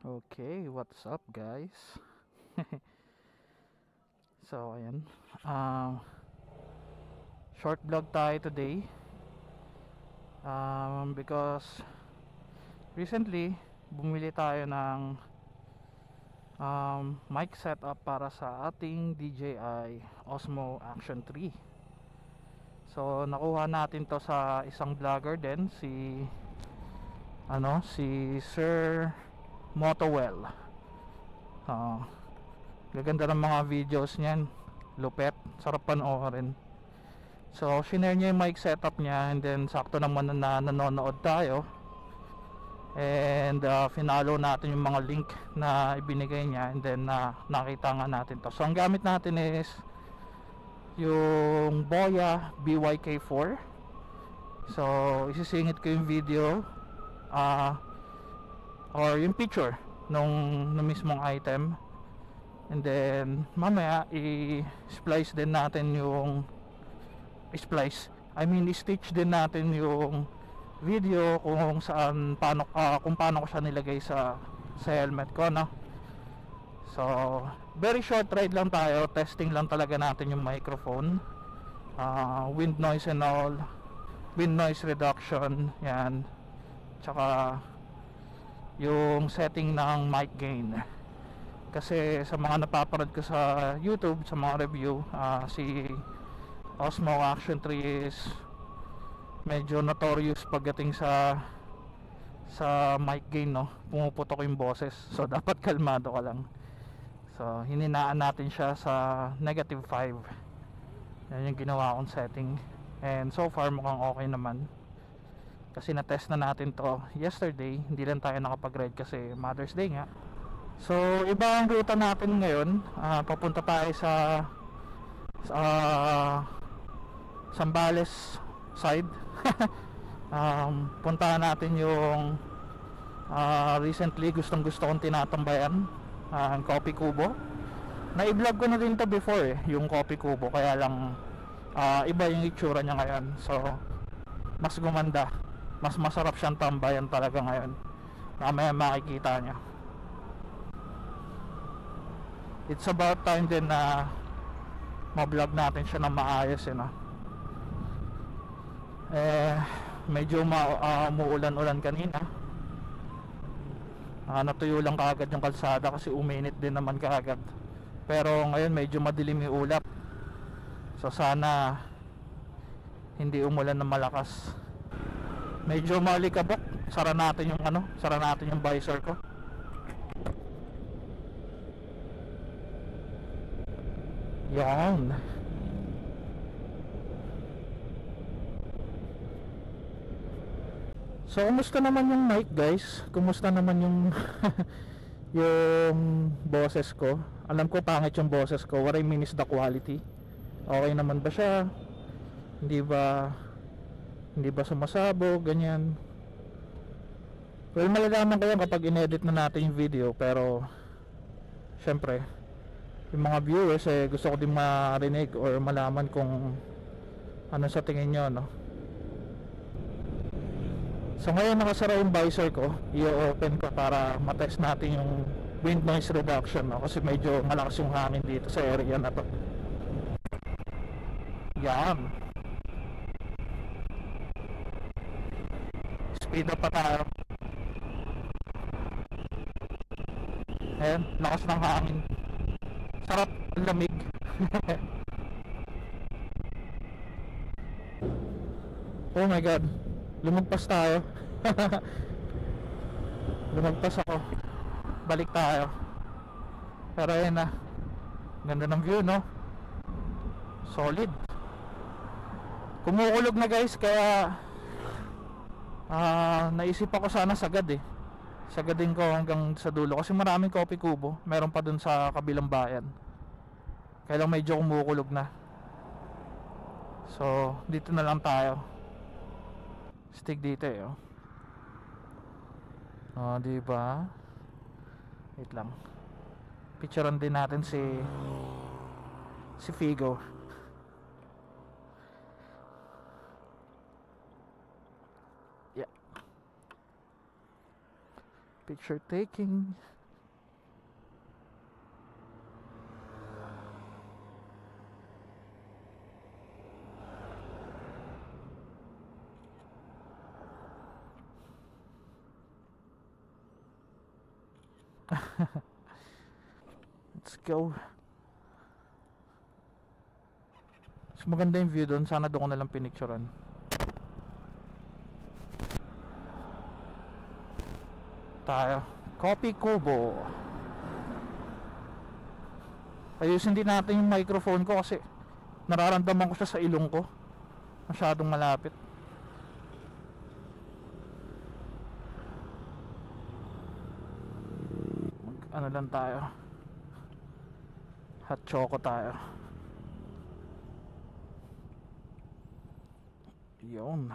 Okay, what's up guys? So ayan, short vlog tayo today, because recently bumili tayo ng mic setup para sa ating DJI Osmo Action 3. So nakuha natin to sa isang vlogger din, si Sir Motowell. Gaganda ng mga videos niyan, lupet, sarap panoorin. So shinare niya yung mic setup niya, and then sakto naman na nanonood tayo, and finalo natin yung mga link na ibinigay niya, and then nakita nga natin to. So ang gamit natin is yung Boya BYK4. So isisingit ko yung video or yung picture nung mismong item, and then mamaya i-splice din natin yung i-stitch din natin yung video kung paano ko siya nilagay sa helmet ko, no? So very short ride lang tayo, testing lang talaga natin yung microphone, wind noise and all, wind noise reduction, yan, tsaka yung setting ng mic gain. Kasi sa mga napapanood ko sa YouTube, sa mga review, si Osmo Action 3 is medyo notorious pagdating sa mic gain, no? Pumuputok yung boses. So dapat kalmado ka lang. So hininaan natin siya sa -5. Yan yung ginawa kong setting, and so far mukhang okay naman, kasi na-test na natin to yesterday. Hindi lang tayo nakapag-ride kasi Mother's Day nga. So iba ang ruta natin ngayon. Papunta tayo sa Zambales side. Puntahan natin yung recently gustong kong tinatambayan, ang Coffee Kubo. Na-i-vlog ko na din to before, yung Coffee Kubo, kaya lang iba yung itsura niya ngayon. So mas gumanda, mas masarap siyang tambayan talaga ngayon. Mamaya makikita niya. It's about time din na ma-vlog natin siya na maayos, no? Medyo umuulan-ulan kanina. Natuyo lang kaagad yung kalsada kasi uminit din naman kaagad. Pero ngayon medyo madilim yung ulap. So sana hindi umulan ng malakas. Medyo malikabok. Sara natin yung visor ko. Yan. So kumusta naman yung mic, guys? Kumusta naman yung yung boses ko? Alam ko pangit yung boses ko. What I mean is the quality. Okay naman ba siya? Hindi ba sumasabog, ganyan? Well, malalaman ko yan kapag in-edit na natin yung video. Pero syempre, yung mga viewers gusto ko din marinig or malaman kung ano sa tingin nyo, no? So ngayon nakasara yung visor ko, i-open ko para matest natin yung wind noise reduction, no? Kasi medyo malakas yung hangin dito sa area na to. Yan. Speed up pa tayo. Ayan, lakas ng hangin. Sarap, lamig. Oh my god, lumagpas tayo. Lumagpas ako. Balik tayo. Pero ayan na, ganda ng view, no? Solid. Kumukulog na, guys, kaya naisip ako sana sagad, sagadin ko hanggang sa dulo kasi maraming Coffee Kubo. Meron pa dun sa kabilang bayan, kaya lang medyo kumukulog na. So dito na lang tayo, stick dito, diba? Wait lang, picturean din natin si Figo. Yeah, picture taking. Let's go. Mas maganda yung view doon. Sana doon ko nalang pinicturean. Tayo. Coffee Kubo. Ayusin din natin yung microphone ko kasi nararamdaman ko siya sa ilong ko. Masyadong malapit. Ano lang tayo, hot choco tayo. Yun.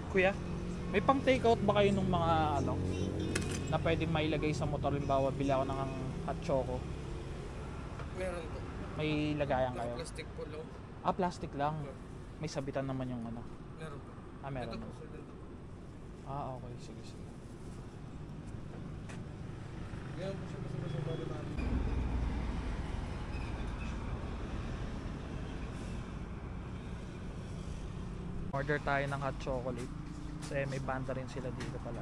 Kuya, may pang take out ba kayo ng mga ano na pwedeng mailagay sa motor? Halimbawa, bili ako ng hot choco. Meron po. May lagayan kayo? Plastic po lang. Ah, plastic lang. May sabitan naman yung ano. Meron po. Ah, meron. Ito po, sir, dito. Ah, okay. Sige, sige. Ganyan po siya basta bali namin. Order tayo ng hot chocolate. Kasi may banda rin sila dito pala.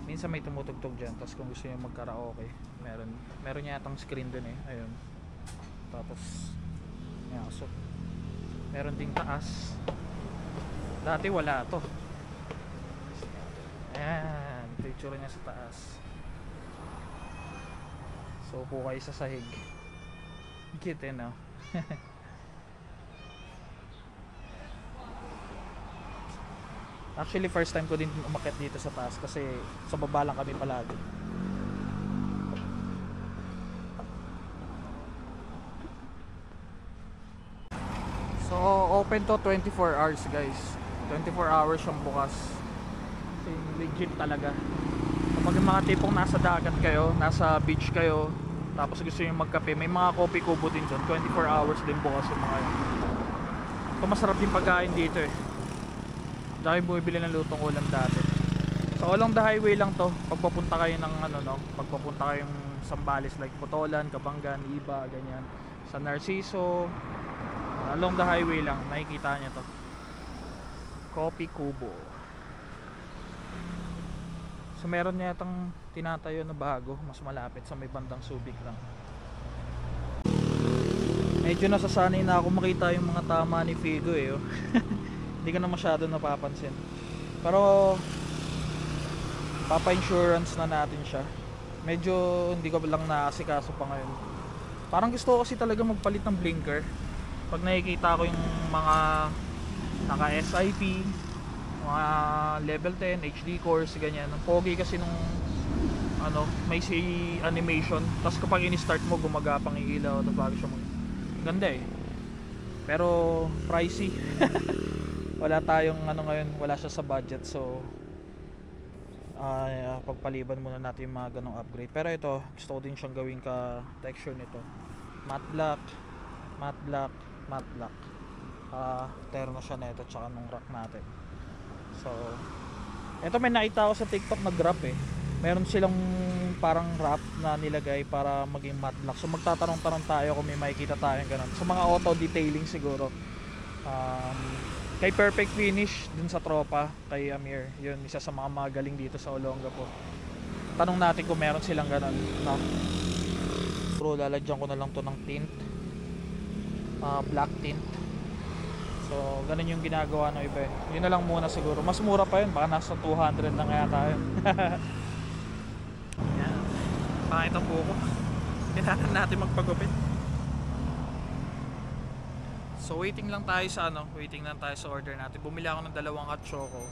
Minsan may tumutugtog dyan. Tapos kung gusto nyo mag-karaoke, meron yatang screen dun eh. Ayun. Tapos yan, so meron ding taas. Dati wala to. Ayan, picture niya sa taas. So po kayo sa sahig. Kita no. Actually first time ko din umakyat dito sa taas kasi sa baba lang kami palagi. So open to 24 hours guys. 24 hours siyang bukas. Kasi legit talaga. Kapag yung mga tipong nasa dagat kayo, nasa beach kayo, tapos gusto nyo magkape, may mga coffee kubo din dyan. 24 hours din bukas yung mga yun. Ito masarap yung pagkain dito eh. Dahil bumibili ng lutong ulam dati. So along the highway lang to. Pagpapunta kayo ng ano no, pagpapunta kayong Sambales like Botolan, Kabangan, Iba, ganyan. Sa Narciso, along the highway lang, nakikita niyo to. Coffee Kubo. So meron niya itong tinatayo na bago, mas malapit sa may bandang Subic lang. Medyo nasasanay na ako makita yung mga tama ni Figo eh. Oh. Hindi ko na masyado napapansin. Pero papa-insurance na natin siya. Medyo hindi ko lang naasikaso pa ngayon. Parang gusto ko kasi talaga magpalit ng blinker. Pag nakikita ko yung mga naka SIP, mga level 10, HD course, ganyan. Ang pogi kasi nung ano, may si animation. Tapos kapag in-start mo, gumagapang yung ilaw. Tapos bago siya ganda eh. Pero pricey. Wala tayong ano ngayon, wala siya sa budget. So pagpaliban muna natin yung mga ganong upgrade. Pero ito, gusto ko din siyang gawin ka texture nito. Matte black, matte black, matte black. Terno siya nito tsaka nung rack natin. So ito may nakita ako sa TikTok na grab eh. Meron silang parang wrap na nilagay para maging matte black. So magtatanong-tanong tayo kung may makikita tayong ganun. So mga auto detailing siguro. Kay Perfect Finish dun sa tropa, kay Amir, yun isa sa mga magaling dito sa Olongapo. Tanong natin kung meron silang ganun, no? Bro, lalagyan ko na lang to ng tint, black tint. So ganun yung ginagawa ng iba. Yun na lang muna siguro. Mas mura pa yun, baka nasa 200 na nga tayo. Yan, pangit ang buko. Kailangan natin magpagupit. So waiting lang tayo sa waiting lang tayo sa order natin. Bumili ako ng 2 hot choco.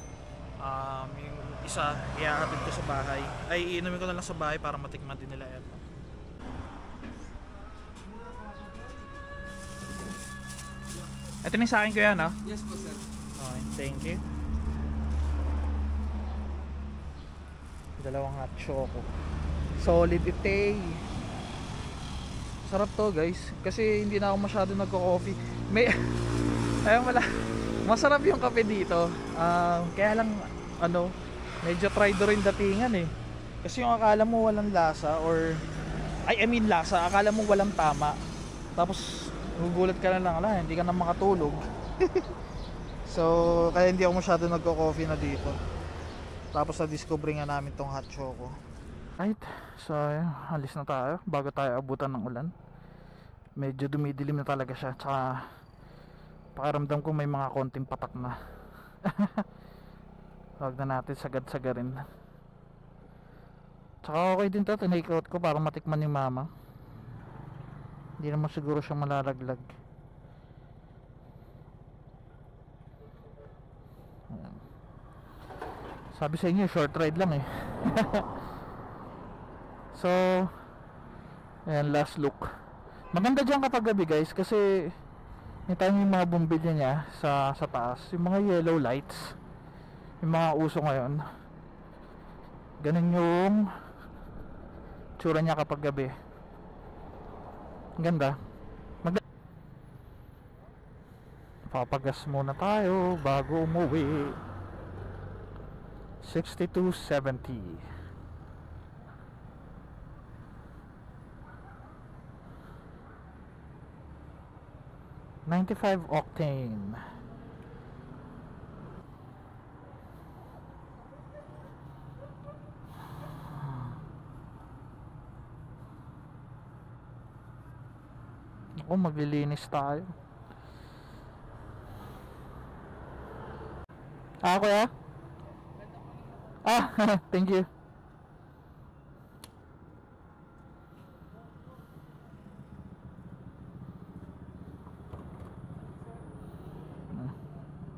Yung isa iahatid ko sa bahay. Ay iinumin ko na lang sa bahay para matikman din nila ito. Ito na sa akin ko yan, ha? Yes po, sir. Okay, thank you. 2 hot choco. Solid ite. Sarap to guys, kasi hindi na ako masyado nagko-coffee. May ayun wala. Masarap yung kape dito. Kaya lang ano, medyo try do rin datingan eh. Kasi yung akala mo walang lasa or I mean lasa, akala mo walang tama. Tapos gugulat ka na lang, ala, hindi ka na makatulog. So, kaya hindi ako masyado nagko-coffee na dito. Tapos na-discover nga namin tong hot choco. Right, so alis na tayo bago tayo abutan ng ulan. Medyo dumidilim na talaga siya. Tsaka pakiramdam ko may mga konting patak na. Huwag na natin sagad-sagarin. Tsaka okay din to, tinake out ko para matikman ni mama. Hindi naman siguro siya malalaglag. Ayan. Sabi sa inyo short ride lang eh. So ayan, last look. Maganda dyan kapag gabi guys, kasi yung tayo yung mga bumbilya niya sa taas, yung mga yellow lights, yung mga uso ngayon. Ganun yung tsura niya kapag gabi. Ganda. Papagas muna tayo bago umuwi. 62.70. $95 octane. Ako, maglilinis tayo. Kuya? Thank you.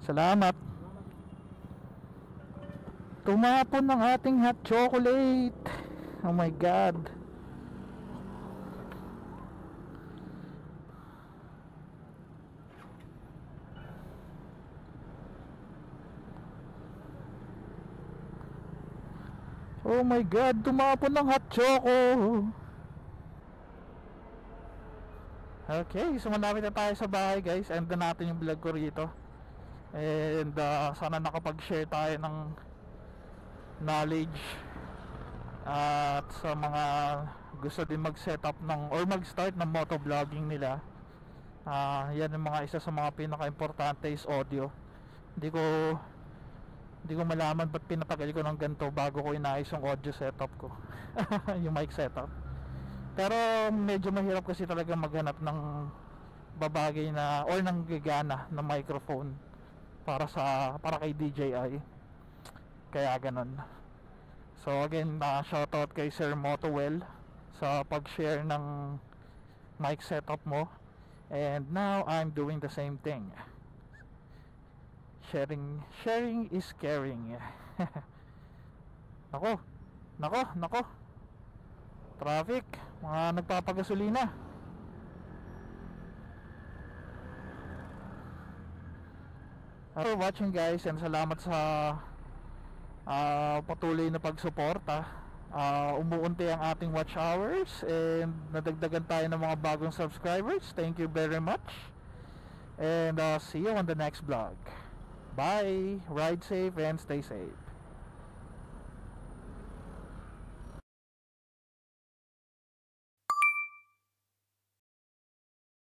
Salamat. Tumapon ng ating hot chocolate. Oh my god. Oh my god, tumapon ng hot choco. Okay, so malapit na tayo sa bahay guys. End na natin yung vlog ko rito. And sana nakapag-share tayo ng knowledge at sa mga gusto din mag-setup ng or mag-start ng motovlogging nila. Yan yung mga isa sa mga pinaka-importante is audio. Hindi ko malaman ba't pinatagal ko ng ganito bago ko inayos yung audio setup ko. Yung mic setup. Pero medyo mahirap kasi talaga maghanap ng babagay na or ng gagana na microphone para kay DJI. Kaya ganun. So again, shoutout kay Sir Motowell sa pag-share ng mic setup mo. And now I'm doing the same thing. Sharing is caring. Nako. Traffic, mga nagpapagasolina. For watching guys, and salamat sa patuloy na pagsuporta. Umuunti ang ating watch hours and nadagdagan tayo ng mga bagong subscribers. Thank you very much. And see you on the next vlog. Bye, ride safe and stay safe.